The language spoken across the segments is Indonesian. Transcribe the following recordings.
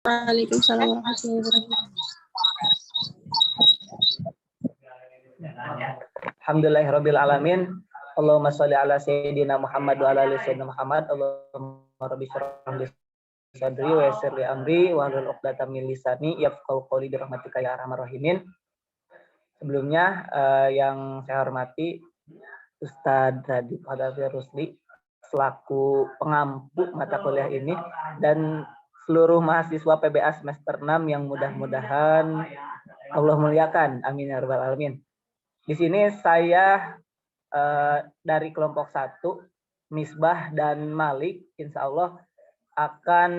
Waalaikumsalam warahmatullahi wabarakatuh. Alhamdulillahirabbil alamin. Allahumma shalli ala sayyidina Muhammad wa ala ali sayyidina Muhammad. Allahumma rabbi shrah li sadri wa yassir li amri wa hlul 'uqdatam min lisani yafqahu qawli bi rahmatika ya arhamar rahimin. Sebelumnya yang saya hormati Ustadz Radit Hadafi Rusli selaku pengampu mata kuliah ini dan seluruh mahasiswa PBA semester 6 yang mudah-mudahan Allah muliakan. Amin ya rabbal alamin. Di sini saya dari kelompok 1 Misbah dan Malik insya Allah akan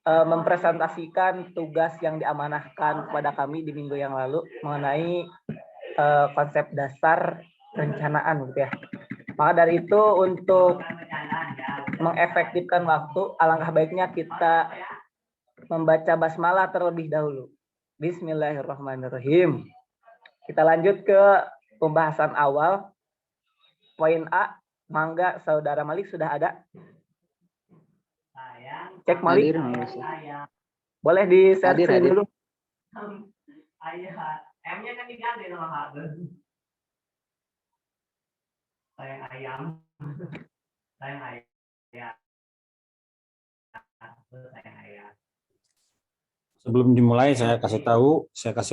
mempresentasikan tugas yang diamanahkan kepada kami di minggu yang lalu mengenai konsep dasar perencanaan gitu ya. Maka dari itu untuk mengefektifkan waktu, alangkah baiknya kita membaca basmalah terlebih dahulu. Bismillahirrahmanirrahim. Kita lanjut ke pembahasan awal. Poin A, mangga Saudara Malik sudah ada? Cek Malik. Boleh di share screen dulu. M-nya kan diganti sama H. Sayang ayam. Sayang ayam. Sayang ayam. Sebelum dimulai saya kasih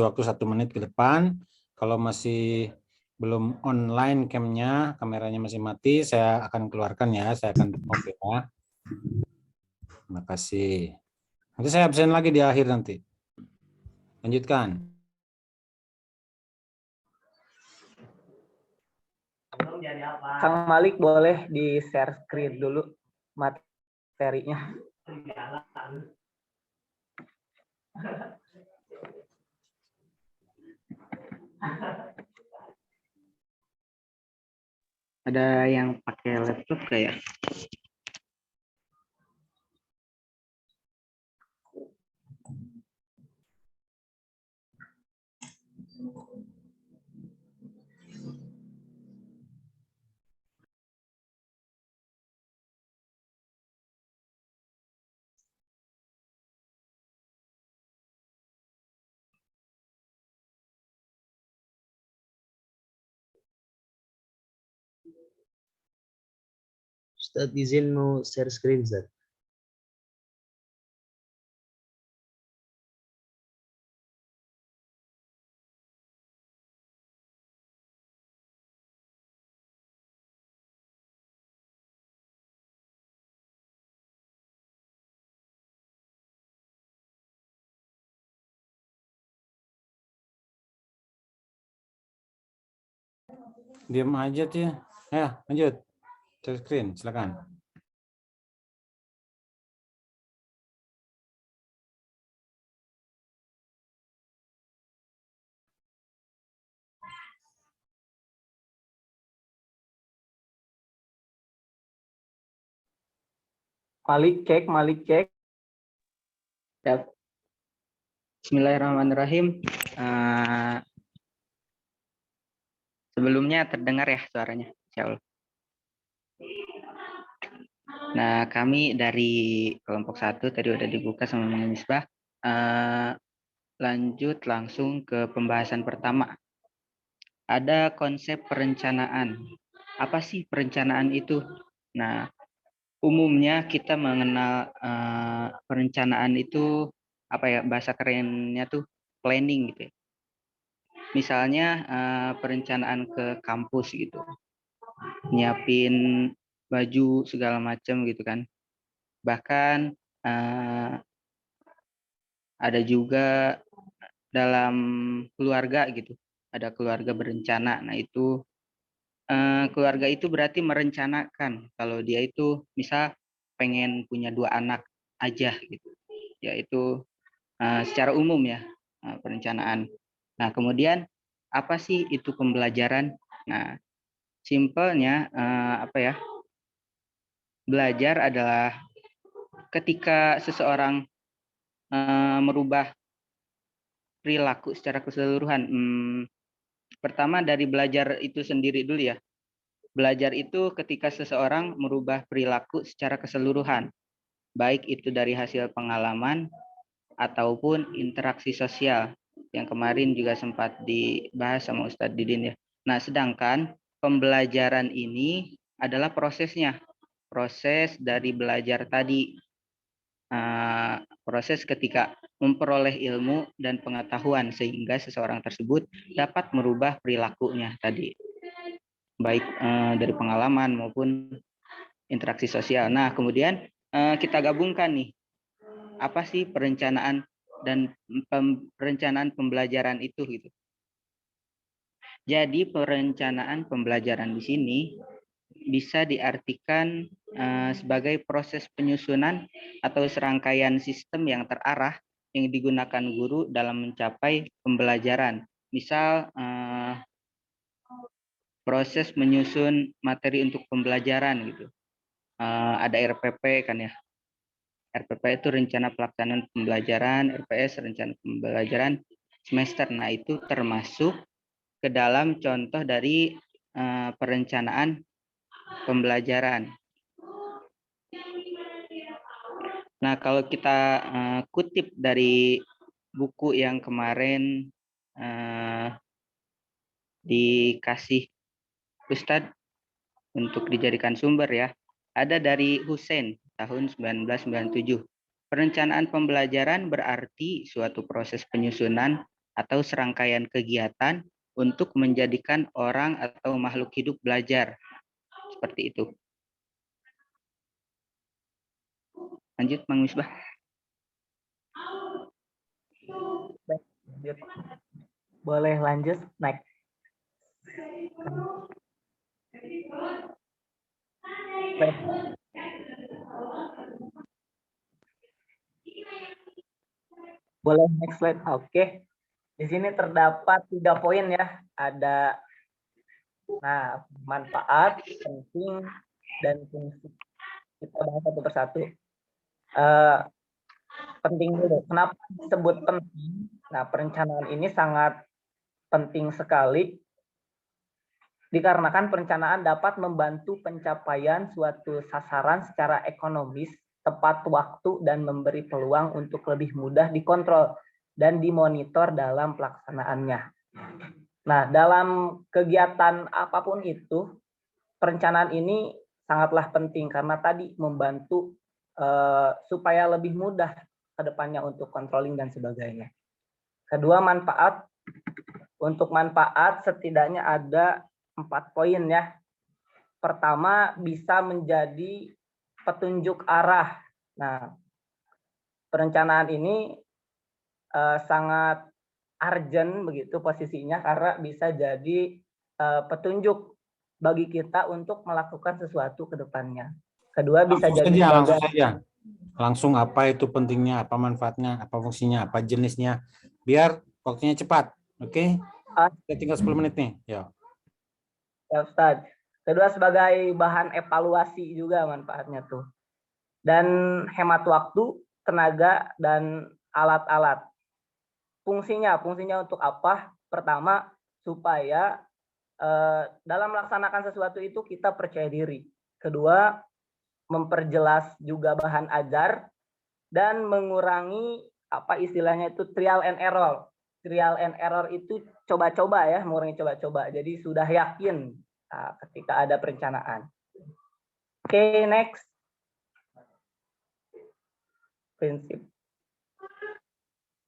waktu 1 menit ke depan. Kalau masih belum online cam-nya, kameranya masih mati, saya akan keluarkan ya, saya akan off ya. Terima kasih. Nanti saya absen lagi di akhir nanti. Lanjutkan. Kang Malik boleh di share screen dulu materinya. Ada yang pakai laptop kayak? Ustadz izin mau share screen, Ustadz. Diam aja tuh. Ya, lanjut. Share screen, silakan. Malik cek. Ya. Bismillahirrahmanirrahim. Sebelumnya terdengar ya suaranya, insya Allah. Nah, kami dari kelompok 1 tadi udah dibuka sama Mang Misbah. Lanjut langsung ke pembahasan pertama. Ada konsep perencanaan. Apa sih perencanaan itu? Nah, umumnya kita mengenal perencanaan itu apa ya, bahasa kerennya tuh planning gitu ya. Misalnya perencanaan ke kampus gitu, nyiapin baju segala macam gitu kan. Bahkan ada juga dalam keluarga gitu, ada keluarga berencana. Nah itu keluarga itu berarti merencanakan kalau dia itu misal pengen punya 2 anak aja gitu, yaitu secara umum ya perencanaan. Nah kemudian apa sih itu pembelajaran? Nah simpelnya apa ya, belajar adalah ketika seseorang merubah perilaku secara keseluruhan. Pertama dari belajar itu sendiri dulu ya. Belajar itu ketika seseorang merubah perilaku secara keseluruhan. baik itu dari hasil pengalaman ataupun interaksi sosial yang kemarin juga sempat dibahas sama Ustadz Didin ya. Nah, sedangkan pembelajaran ini adalah prosesnya, proses dari belajar tadi, proses ketika memperoleh ilmu dan pengetahuan sehingga seseorang tersebut dapat merubah perilakunya tadi, baik dari pengalaman maupun interaksi sosial. Nah, kemudian kita gabungkan nih, apa sih perencanaan dan perencanaan pembelajaran itu gitu. Jadi perencanaan pembelajaran di sini bisa diartikan sebagai proses penyusunan atau serangkaian sistem yang terarah yang digunakan guru dalam mencapai pembelajaran. Misal proses menyusun materi untuk pembelajaran gitu. Ada RPP kan ya. RPP itu rencana pelaksanaan pembelajaran, RPS rencana pembelajaran semester. Nah, itu termasuk ke dalam contoh dari perencanaan pembelajaran. Nah, kalau kita kutip dari buku yang kemarin dikasih Ustadz untuk dijadikan sumber ya, ada dari Hussein tahun 1997. Perencanaan pembelajaran berarti suatu proses penyusunan atau serangkaian kegiatan untuk menjadikan orang atau makhluk hidup belajar. Seperti itu. Lanjut, Mang Misbah. Boleh lanjut, next. Boleh next slide. Oke. Di sini terdapat 3 poin ya. Ada manfaat, penting, dan fungsi. Kita bahas satu persatu. Penting dulu. Kenapa disebut penting? Nah, perencanaan ini sangat penting sekali dikarenakan perencanaan dapat membantu pencapaian suatu sasaran secara ekonomis, tepat waktu, dan memberi peluang untuk lebih mudah dikontrol dan dimonitor dalam pelaksanaannya. Nah, dalam kegiatan apapun itu, perencanaan ini sangatlah penting karena tadi membantu supaya lebih mudah ke depannya untuk controlling dan sebagainya. Kedua, manfaat. Untuk manfaat setidaknya ada 4 poin ya. Pertama, bisa menjadi petunjuk arah. Nah, perencanaan ini sangat urgent begitu posisinya karena bisa jadi petunjuk bagi kita untuk melakukan sesuatu ke depannya. Kedua, bisa jadi langsung saja. Langsung apa itu pentingnya, apa manfaatnya, apa fungsinya, apa jenisnya. Biar waktunya cepat. Oke? Kita tinggal 10 menit nih. Ya. Ya, Ustaz. Kedua, sebagai bahan evaluasi juga manfaatnya tuh. Dan hemat waktu, tenaga, dan alat-alat. Fungsinya untuk apa? Pertama, supaya dalam melaksanakan sesuatu itu kita percaya diri. Kedua, memperjelas juga bahan ajar dan mengurangi apa istilahnya itu trial and error. Trial and error itu coba-coba ya, mengurangi coba-coba. Jadi sudah yakin ketika ada perencanaan. Oke, next. Prinsip.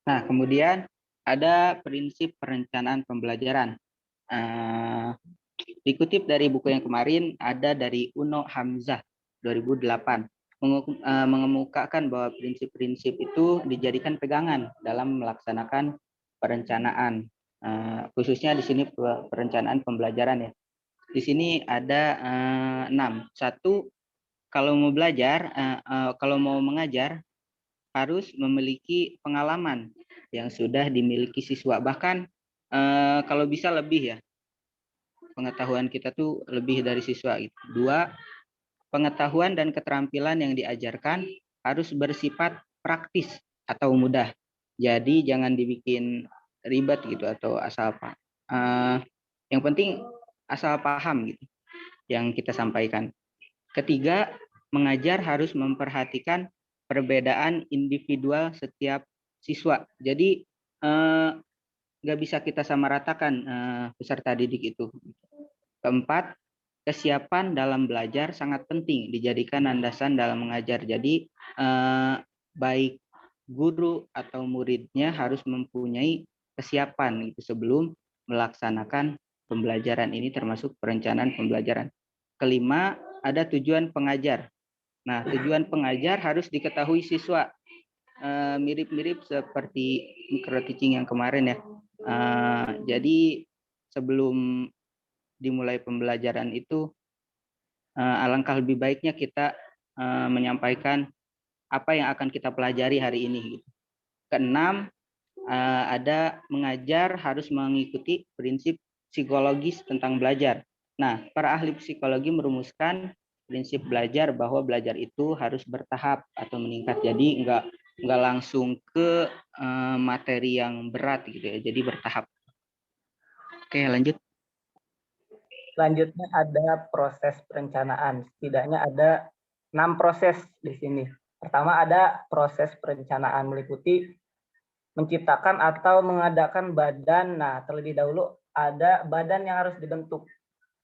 Nah, kemudian ada prinsip perencanaan pembelajaran. Dikutip dari buku yang kemarin, ada dari Uno Hamzah 2008. Mengemukakan bahwa prinsip-prinsip itu dijadikan pegangan dalam melaksanakan perencanaan. Khususnya di sini perencanaan pembelajaran ya. Di sini ada 6. 1, kalau mau belajar, kalau mau mengajar, harus memiliki pengalaman yang sudah dimiliki siswa. Bahkan kalau bisa lebih ya, pengetahuan kita tuh lebih dari siswa. 2, pengetahuan dan keterampilan yang diajarkan harus bersifat praktis atau mudah. Jadi jangan dibikin ribet gitu atau asal apa. Yang penting asal paham gitu yang kita sampaikan. 3, mengajar harus memperhatikan perbedaan individual setiap siswa. Jadi nggak bisa kita samaratakan peserta didik itu. Keempat, kesiapan dalam belajar sangat penting dijadikan landasan dalam mengajar. Jadi baik guru atau muridnya harus mempunyai kesiapan itu sebelum melaksanakan pembelajaran ini, termasuk perencanaan pembelajaran. Kelima, ada tujuan pengajar. Nah, tujuan pengajar harus diketahui siswa. Mirip-mirip seperti micro teaching yang kemarin ya. Jadi sebelum dimulai pembelajaran itu, alangkah lebih baiknya kita menyampaikan apa yang akan kita pelajari hari ini. Keenam, ada mengajar harus mengikuti prinsip psikologis tentang belajar. Nah, para ahli psikologi merumuskan prinsip belajar bahwa belajar itu harus bertahap atau meningkat. Jadi nggak langsung ke materi yang berat gitu ya. Jadi bertahap. Oke, lanjut. Selanjutnya ada proses perencanaan. Setidaknya ada 6 proses di sini. Pertama ada proses perencanaan, meliputi menciptakan atau mengadakan badan. Nah, terlebih dahulu ada badan yang harus dibentuk.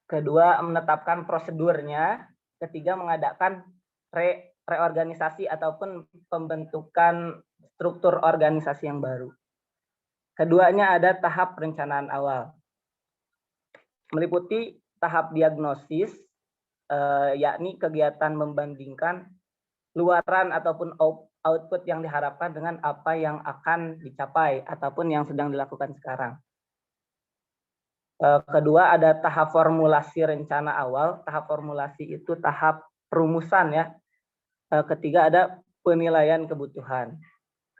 Kedua, menetapkan prosedurnya. Ketiga, mengadakan reorganisasi ataupun pembentukan struktur organisasi yang baru. Keduanya ada tahap perencanaan awal. Meliputi tahap diagnosis, yakni kegiatan membandingkan luaran ataupun output yang diharapkan dengan apa yang akan dicapai ataupun yang sedang dilakukan sekarang. Kedua ada tahap formulasi rencana awal. Tahap formulasi itu tahap perumusan ya. Ketiga ada penilaian kebutuhan.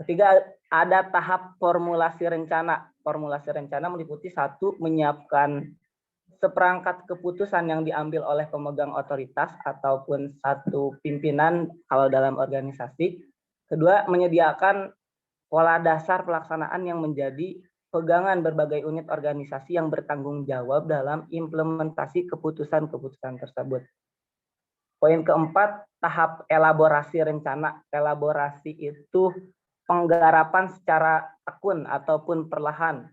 Ketiga ada tahap formulasi rencana. Formulasi rencana meliputi satu, menyiapkan seperangkat keputusan yang diambil oleh pemegang otoritas ataupun satu pimpinan kalau dalam organisasi. Kedua, menyediakan pola dasar pelaksanaan yang menjadi pegangan berbagai unit organisasi yang bertanggung jawab dalam implementasi keputusan-keputusan tersebut. Poin keempat, tahap elaborasi rencana. Elaborasi itu penggarapan secara tekun ataupun perlahan.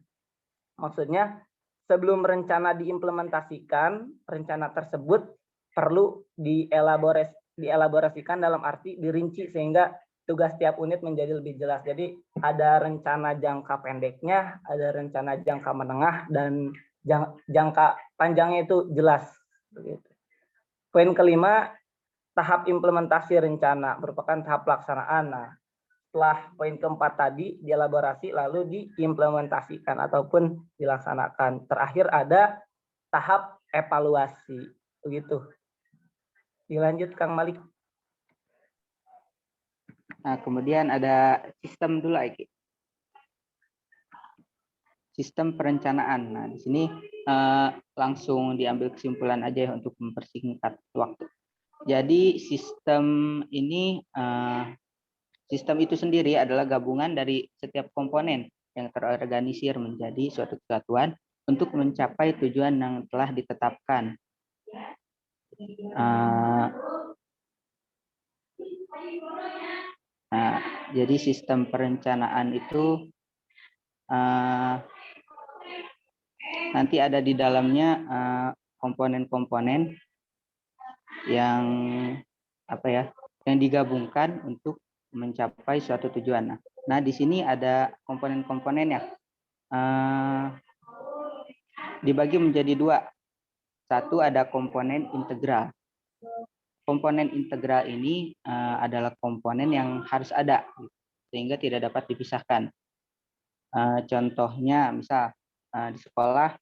Maksudnya, sebelum rencana diimplementasikan, rencana tersebut perlu dielaborasikan dalam arti dirinci sehingga tugas tiap unit menjadi lebih jelas. Jadi ada rencana jangka pendeknya, ada rencana jangka menengah, dan jangka panjangnya itu jelas. Poin kelima, tahap implementasi rencana merupakan tahap pelaksanaan. Nah, setelah poin keempat tadi dielaborasi lalu diimplementasikan ataupun dilaksanakan. Terakhir ada tahap evaluasi. Begitu. Dilanjut Kang Malik. Nah, kemudian ada sistem dulu, Aiki. Sistem perencanaan. Nah, di sini langsung diambil kesimpulan aja ya untuk mempersingkat waktu. Jadi sistem ini, sistem itu sendiri adalah gabungan dari setiap komponen yang terorganisir menjadi suatu kesatuan untuk mencapai tujuan yang telah ditetapkan. Nah, jadi sistem perencanaan itu nanti ada di dalamnya komponen-komponen yang yang digabungkan untuk mencapai suatu tujuan. Nah, di sini ada komponen-komponen ya. Dibagi menjadi dua. Satu ada komponen integral. Komponen integral ini adalah komponen yang harus ada sehingga tidak dapat dipisahkan. Contohnya misal di sekolah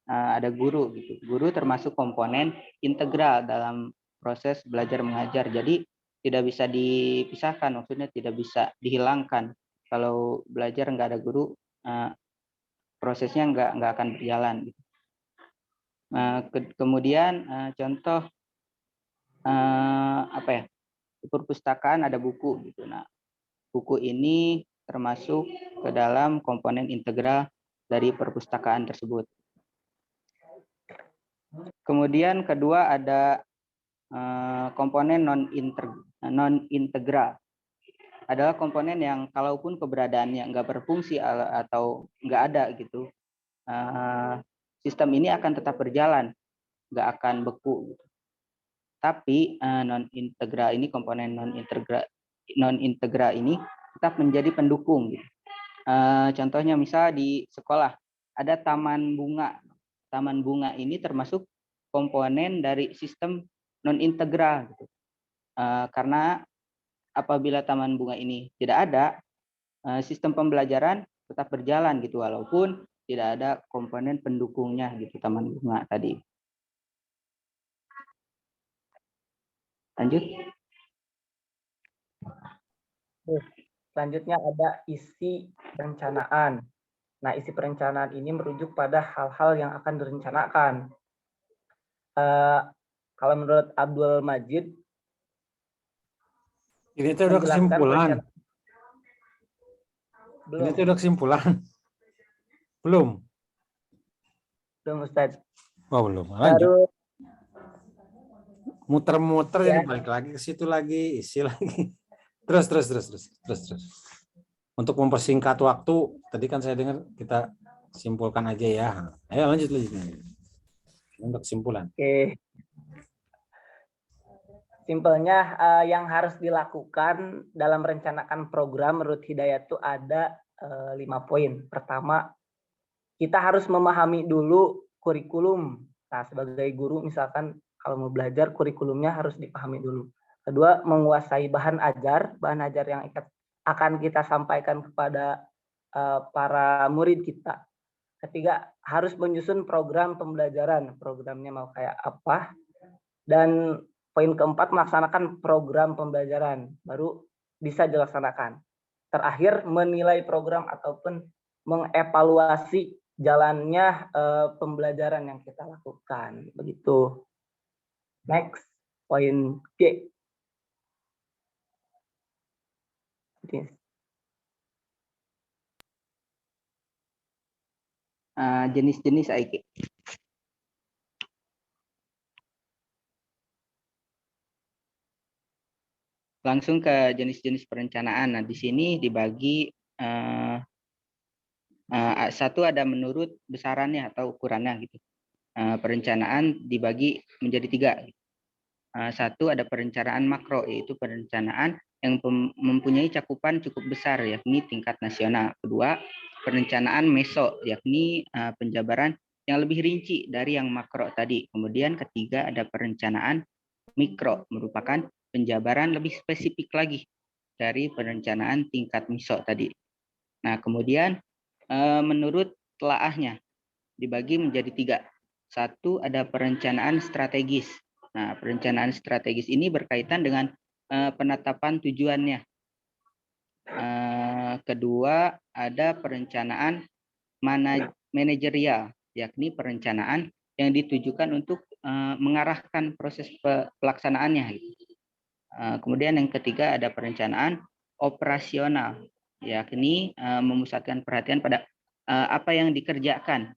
ada guru gitu. Guru termasuk komponen integral dalam proses belajar mengajar. Jadi tidak bisa dipisahkan, maksudnya tidak bisa dihilangkan. Kalau belajar nggak ada guru, prosesnya nggak akan berjalan. Kemudian contoh di perpustakaan ada buku gitu. Nah, buku ini termasuk ke dalam komponen integral dari perpustakaan tersebut. Kemudian kedua ada komponen non integral. adalah komponen yang kalaupun keberadaannya nggak berfungsi atau nggak ada gitu, sistem ini akan tetap berjalan, nggak akan beku. Tapi non integra ini, komponen non integra ini tetap menjadi pendukung. Gitu. Contohnya misal di sekolah ada taman bunga. Taman bunga ini termasuk komponen dari sistem non integra. Gitu. Karena apabila taman bunga ini tidak ada, sistem pembelajaran tetap berjalan gitu, walaupun tidak ada komponen pendukungnya gitu, taman bunga tadi. Lanjut. Selanjutnya ada isi perencanaan. Nah, isi perencanaan ini merujuk pada hal-hal yang akan direncanakan. Kalau menurut Abdul Majid, ini tuh udah kesimpulan. Belum. Ini tuh udah kesimpulan. Belum. Belum, Ustaz. Oh, belum. Lanjut. Baru Muter-muter ya. ini balik lagi ke situ lagi, isi lagi. Terus. Untuk mempersingkat waktu, tadi kan saya dengar kita simpulkan aja ya. Ayo lanjut. Untuk kesimpulan. Oke. Simpelnya yang harus dilakukan dalam merencanakan program menurut Hidayat itu ada 5 poin. Pertama, kita harus memahami dulu kurikulum. Nah, sebagai guru misalkan kalau mau belajar, kurikulumnya harus dipahami dulu. Kedua, menguasai bahan ajar yang akan kita sampaikan kepada para murid kita. Ketiga, harus menyusun program pembelajaran. Programnya mau kayak apa. Dan poin keempat, melaksanakan program pembelajaran. Baru bisa dilaksanakan. Terakhir, menilai program ataupun mengevaluasi jalannya pembelajaran yang kita lakukan. Begitu. Next, poin G. Jenis-jenis IQ. Langsung ke jenis-jenis perencanaan. Nah, di sini dibagi satu ada menurut besarannya atau ukurannya gitu. Perencanaan dibagi menjadi 3. Satu ada perencanaan makro, yaitu perencanaan yang mempunyai cakupan cukup besar, yakni tingkat nasional. Kedua, perencanaan meso, yakni penjabaran yang lebih rinci dari yang makro tadi. Kemudian ketiga ada perencanaan mikro, merupakan penjabaran lebih spesifik lagi dari perencanaan tingkat meso tadi. Nah, kemudian menurut telaahnya dibagi menjadi 3. Satu ada perencanaan strategis. Nah, perencanaan strategis ini berkaitan dengan penetapan tujuannya. Kedua, ada perencanaan manajerial, yakni perencanaan yang ditujukan untuk mengarahkan proses pelaksanaannya. Kemudian yang ketiga ada perencanaan operasional, yakni memusatkan perhatian pada apa yang dikerjakan.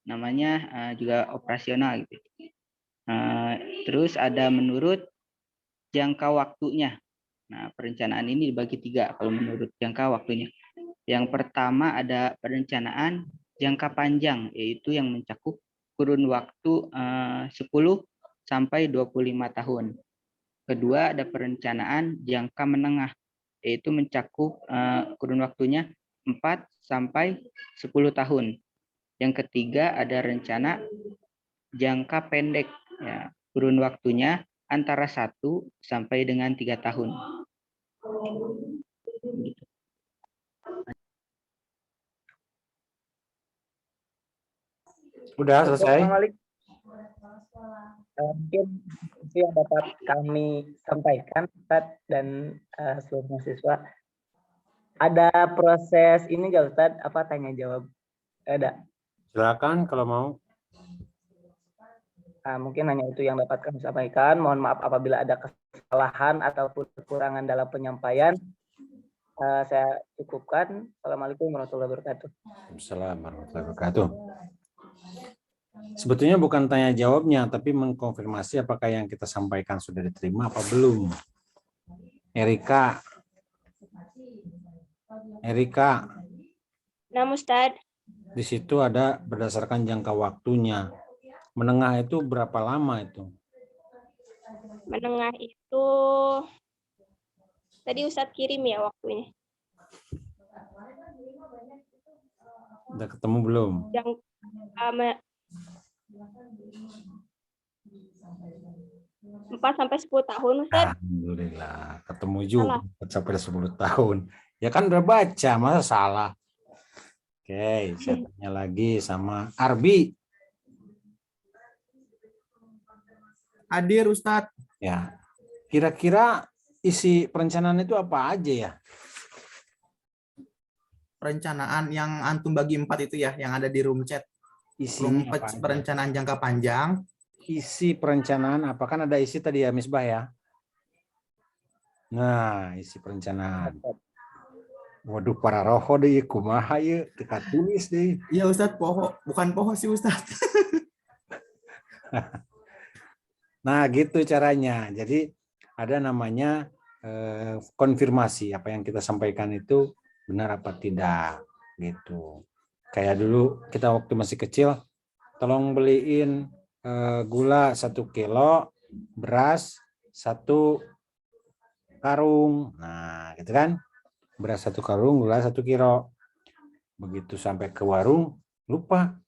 Namanya juga operasional gitu. Terus ada menurut jangka waktunya. Nah, perencanaan ini dibagi 3 kalau menurut jangka waktunya. Yang pertama ada perencanaan jangka panjang, yaitu yang mencakup kurun waktu 10 sampai 25 tahun. Kedua ada perencanaan jangka menengah, yaitu mencakup kurun waktunya 4 sampai 10 tahun. Yang ketiga ada rencana jangka pendek, ya, kurun waktunya antara 1 sampai dengan 3 tahun. Udah selesai. Mungkin itu yang dapat kami sampaikan, Ustadz dan seluruh mahasiswa. Ada proses ini nggak, Ustadz? Apa tanya jawab? Ada. Silakan kalau mau. Mungkin hanya itu yang dapat kami sampaikan. Mohon maaf apabila ada kesalahan ataupun kekurangan dalam penyampaian. Saya cukupkan. Assalamualaikum warahmatullahi wabarakatuh. Assalamualaikum warahmatullahi wabarakatuh. Sebetulnya bukan tanya jawabnya, tapi mengkonfirmasi apakah yang kita sampaikan sudah diterima apa belum. Erika, Erika, Nah, Ustadz. di situ ada berdasarkan jangka waktunya. Menengah itu berapa lama itu? Menengah itu tadi Ustadz kirim ya waktunya. Udah ketemu belum? Yang um, 4 sampai 10 tahun, Ustadz. Alhamdulillah, ketemu juga 4 sampai 10 tahun. Ya kan udah baca, masa salah? Oke, saya tanya lagi sama Arbi. Hadir Ustadz. Ya, kira-kira isi perencanaan itu apa aja ya? Perencanaan yang antum bagi 4 itu ya, yang ada di room chat. Isinya apa aja? Perencanaan jangka panjang. Isi perencanaan apa? Kan ada isi tadi ya, Misbah ya? Nah, isi perencanaan. Waduh, para roho deh, kumaha ya, kita tulis deh. Iya Ustadz, poho. Bukan poho sih Ustadz. Nah, gitu caranya. Jadi ada namanya konfirmasi apa yang kita sampaikan itu benar apa tidak gitu. Kayak dulu kita waktu masih kecil, tolong beliin gula 1 kilo, beras 1 karung. Nah, gitu kan? Beras 1 karung, gula 1 kilo. Begitu sampai ke warung, lupa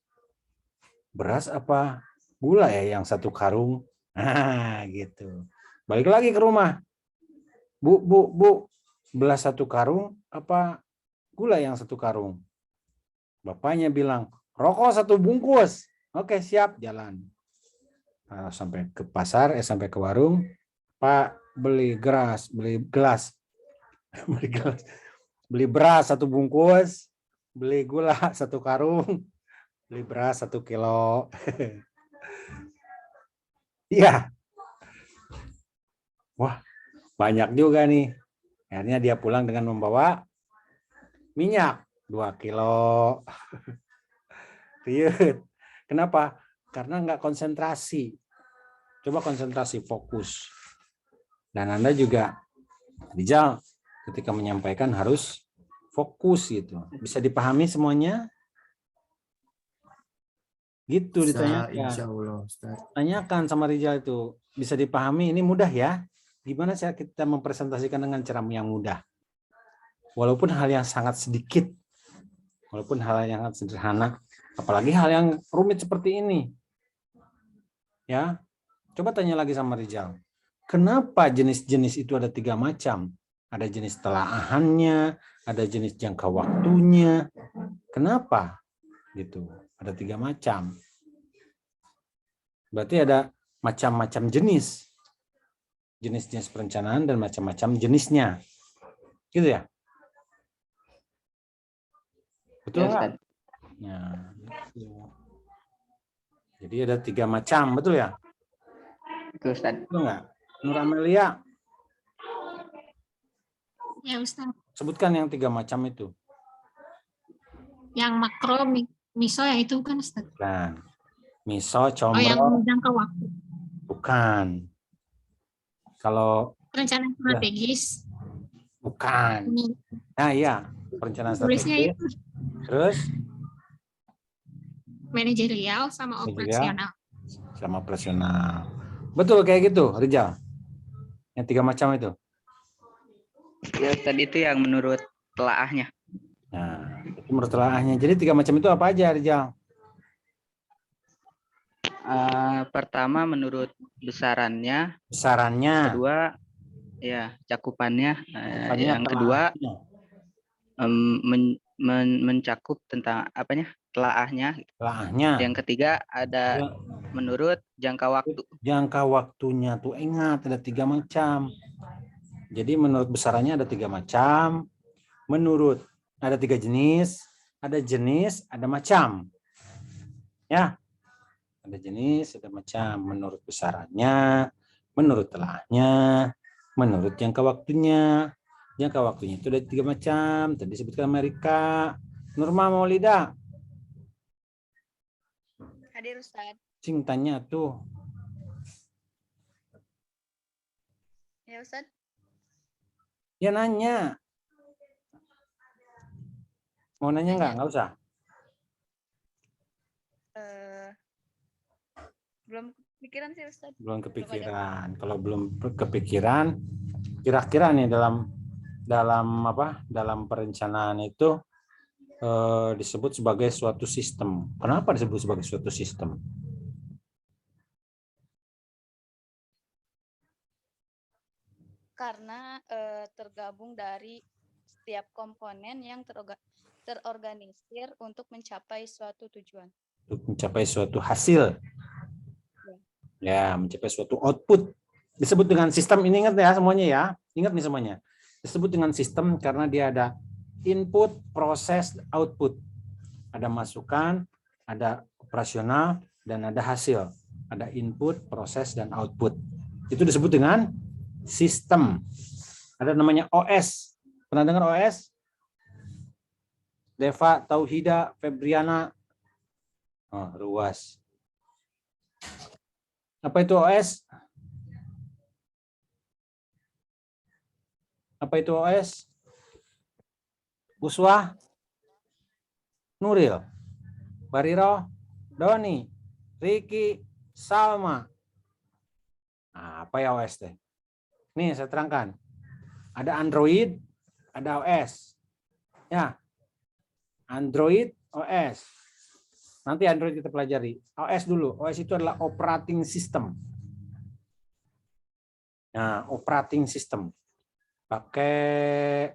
beras apa gula ya yang 1 karung. Nah, gitu. Balik lagi ke rumah. Bu, beras 1 karung apa gula yang 1 karung? Bapaknya bilang, rokok 1 bungkus. Oke, siap, jalan. Nah, sampai ke pasar, sampai ke warung, Pak, beli gelas, beli gelas, beli beras 1 bungkus, beli gula 1 karung, beli beras 1 kilo. Iya. Wah, banyak juga nih. Akhirnya dia pulang dengan membawa minyak 2 kilo. Riut. Kenapa? Karena nggak konsentrasi. Coba konsentrasi, fokus. Dan Anda juga, Rijal, ketika menyampaikan harus fokus gitu. Bisa dipahami semuanya? Gitu ditanyakan. Insya Allah Ustadz. Tanyakan sama Rijal itu. Bisa dipahami, ini mudah ya. Gimana cara kita mempresentasikan dengan cara yang mudah? Walaupun hal yang sangat sedikit. Walaupun hal yang sangat sederhana. Apalagi hal yang rumit seperti ini. Ya, coba tanya lagi sama Rijal. Kenapa jenis-jenis itu ada 3 macam? Ada jenis telaahannya, ada jenis jangka waktunya. Kenapa? Gitu. Ada 3 macam. Berarti ada macam-macam jenis. Jenis-jenis perencanaan dan macam-macam jenisnya. Gitu ya? Betul Ya, nggak? Ustadz. Nah, jadi ada 3 macam, betul ya? Betul, Ustadz. Betul nggak? Nur Amelia, Ya Ustaz, sebutkan yang 3 macam itu. yang makro, miso ya itu kan Ustaz. Bukan. Miso, Oh yang combro, jangka waktu. bukan. Kalau Perencanaan strategis. bukan. Ini Nah iya, perencanaan tulisnya strategi. itu Terus manajerial sama Manajerial. operasional. sama operasional. Betul kayak gitu, Rijal. Yang 3 macam itu. Ya, Ustadz, itu yang menurut telaahnya. Nah, itu menurut telaahnya. Jadi 3 macam itu apa aja, Rijal? Pertama menurut besarannya, Besarannya. kedua ya cakupannya, Cakupannya, yang kedua telaahnya. mencakup tentang apanya telaahnya. Telaahnya. Yang ketiga ada Ya, menurut jangka waktu. jangka waktunya tuh ingat ada 3 macam. Jadi menurut besarannya ada 3 macam. Menurut ada 3 jenis, ada macam. Ya. Ada jenis, ada macam. Menurut besarannya, menurut telahnya, menurut jangka waktunya. Jangka waktunya itu ada 3 macam. Tadi disebutkan Amerika. Nurma Maulida. Hadir Ustaz. Cing tanya tuh. Ya Ustaz. Ya nanya. Mau nanya nggak? Nggak usah. Belum kepikiran sih Ustaz. Belum kepikiran. Kalau belum kepikiran, kira-kira nih dalam perencanaan itu disebut sebagai suatu sistem. Kenapa disebut sebagai suatu sistem? Karena tergabung dari setiap komponen yang terorganisir untuk mencapai suatu tujuan. Untuk mencapai suatu hasil. Ya, mencapai suatu output. Disebut dengan sistem, ini ingat ya semuanya ya. Ingat nih semuanya. Disebut dengan sistem karena dia ada input, proses, output. Ada masukan, ada operasional, dan ada hasil. Ada input, proses, dan output. Itu disebut dengan sistem. Ada namanya OS. Pernah dengar OS? Deva, Tauhida, Febriana. Oh, Ruas. Apa itu OS? Apa itu OS? Uswah, Nuril, Bariro, Doni, Riki, Salma. Nah, apa ya OS teh? Nih saya terangkan. Ada Android, ada OS. Ya. Android, OS. Nanti Android kita pelajari. OS dulu. OS itu adalah operating system. Nah, operating system. Pakai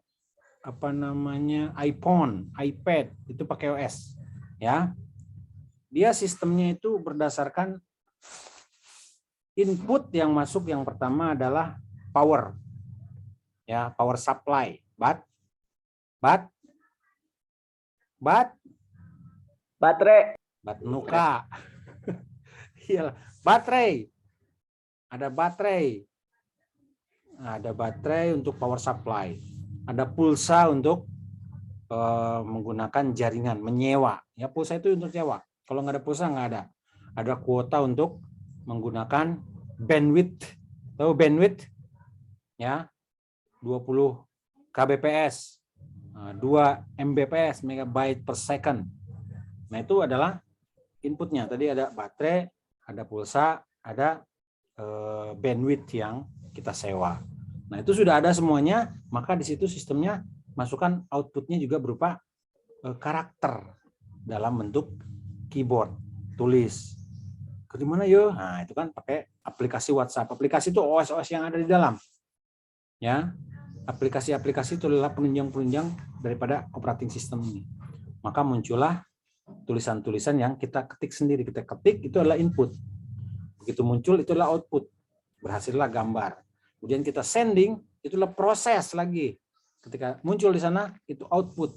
apa namanya? iPhone, iPad, itu pakai OS. Ya. Dia sistemnya itu berdasarkan input yang masuk yang pertama adalah power. Ya, power supply. Baterai. Batnuka. Iya, baterai. Ada baterai. Ada baterai untuk power supply. Ada pulsa untuk menggunakan jaringan, menyewa. Ya, pulsa itu untuk nyewa. Kalau nggak ada pulsa nggak ada. Ada kuota untuk menggunakan bandwidth. Tahu bandwidth? Ya. 20 kbps. 2 mbps, megabyte per second. Nah, itu adalah inputnya. Tadi ada baterai, ada pulsa, ada bandwidth yang kita sewa. Nah, itu sudah ada semuanya, maka di situ sistemnya masukkan outputnya juga berupa karakter dalam bentuk keyboard, tulis. Ke mana yo? Nah, itu kan pakai aplikasi WhatsApp. Aplikasi itu OS-OS yang ada di dalam. Ya. Aplikasi-aplikasi itu adalah penunjang-penunjang daripada operating system ini. Maka muncullah tulisan-tulisan yang kita ketik sendiri. Kita ketik itu adalah input. Begitu muncul itu adalah output. Berhasillah gambar. Kemudian kita sending, itulah proses lagi. Ketika muncul di sana, itu output.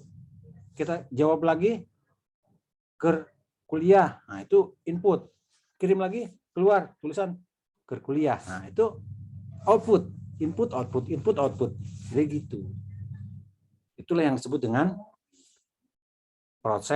Kita jawab lagi ke kuliah. Nah, itu input. Kirim lagi, keluar tulisan ke kuliah. Nah, itu output. Input, output, input, output. Jadi gitu. Itulah yang disebut dengan proses